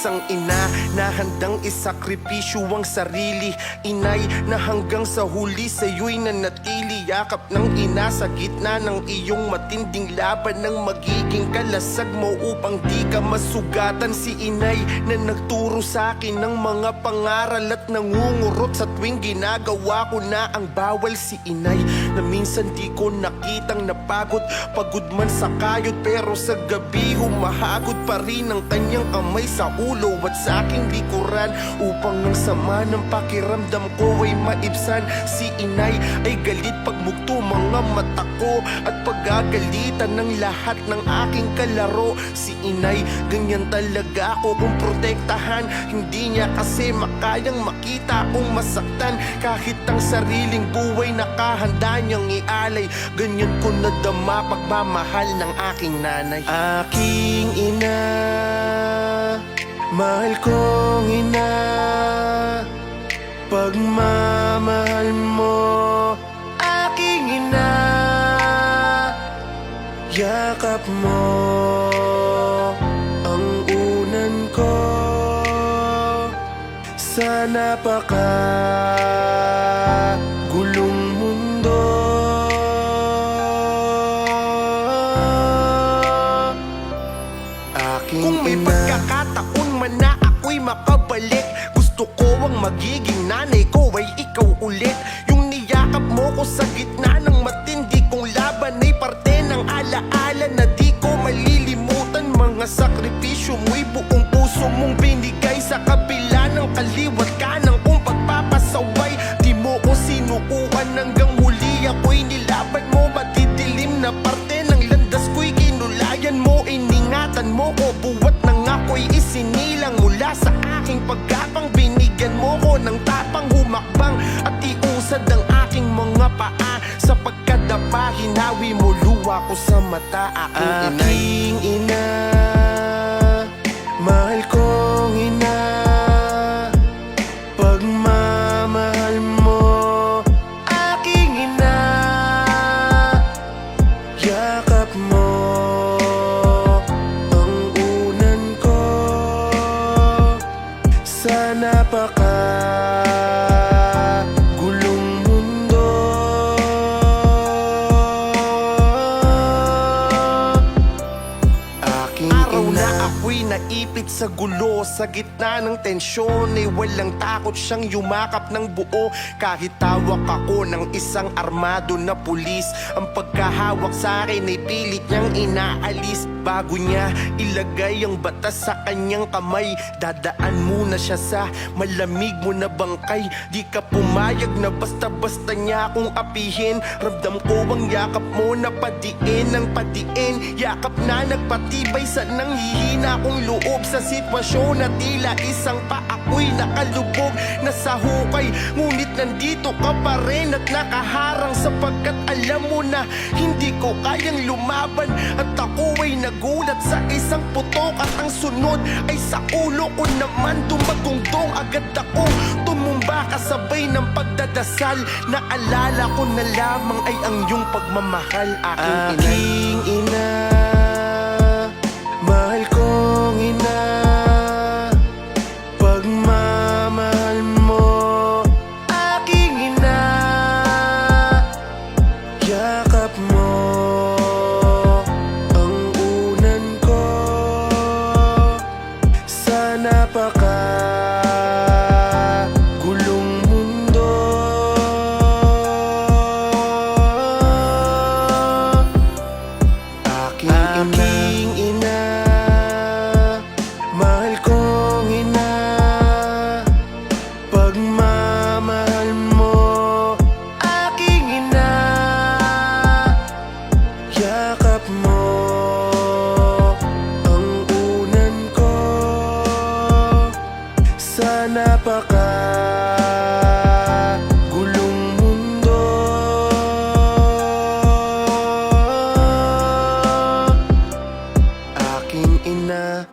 isang ina na handang isakripisyo ang sarili. Inay na hanggang sa huli sa'yo'y nanatili. Yakap ng ina sa gitna ng iyong matinding laban, ng magiging kalasag mo upang di ka masugatan. Si inay na nagturo sa akin ng mga pangaral at nangungurot sa tuwing ginagawa ko na ang bawal. Si inay na minsan di ko nakitang napagod, pagod man sa kayod, pero sa gabi humahagod pa rin ang kanyang kamay sa ulo at sa aking likuran, upang ang sama ng pakiramdam ko ay maibsan. Si inay ay galit pagmugto mga mata ko at pagagalitan ng lahat ng aking kalaro. Si inay, ganyan talaga ako kung protektahan. Hindi niya kasi makayang makita kung masaktan, kahit ang sariling buhay nakahanda niyang ialay. Ganyan ko nadama pagmamahal ng aking nanay. Aking ina, mahal kong ina, pagmamahal mo. Aking ina, yakap mo ang unan ko sa napakagulong mundo. Kung may pagkakataon man na ako'y makabalik, gusto ko ang magiging nanay ko ay ikaw ulit. Yung niyakap mo ko sa gitna ng matindi kong laban ay parte ng alaala na di ko malilimutan. Mga sakripisyo mo'y buong puso mong binigay, sa kabila ng kaliwat kanang kong pagpapasaway. Di mo ko sinukuan hanggang huli ako'y nilaban mo. Madidilim na parte ng landas ko'y kinulayan mo. Iningatan mo ko buwat nang ako'y isinilang mula sa aking pagkapang. Binigyan mo ko ng tapang humakbang at iusad ang aking mga paa. Sa pagkadapa, hinawi mo luha ko sa mata. Aking ina, mahal kong ina, pagmamahal mo. Aking ina, yakap mo ang unan ko sa napakagulong mundo. Aking araw ina, na ako'y naipit sa gulo, sa gitna ng tensyon ay walang takot siyang yumakap ng buo. Kahit tawak ako ng isang armado na pulis, ang pagkahawak sa akin ay pilit niyang inaalis. Bago niya ilagay ang batas sa kanyang kamay, dadaan muna siya sa malamig mo na bangkay. Di ka pumayag na basta-basta niya akong apihin. Ramdam ko ang yakap mo na padiin ng padiin, yakap na nagpatibay sa nanghihina kong loob. Sa sitwasyon na tila isang pa ako'y nakalubog na sa hukay, ngunit nandito ka pa rin at nakaharang, sapagkat alam mo na hindi ko kayang lumaban. At ako ay nagulat sa isang putok at ang sunod ay sa ulo ko naman dumagungdong. Agad akong tumumba kasabay ng pagdadasal. Naalala ko na lamang ay ang iyong pagmamahal. Aking ina, mahal kong ina, pagmamahal mo. Aking ina, yakap mo ang unan ko sa napakagulong mundo. Aking ina, mahal kong ina, pagmamahal mo. Aking ina, yakap mo ang unan ko sa napakagulong mundo. Aking ina,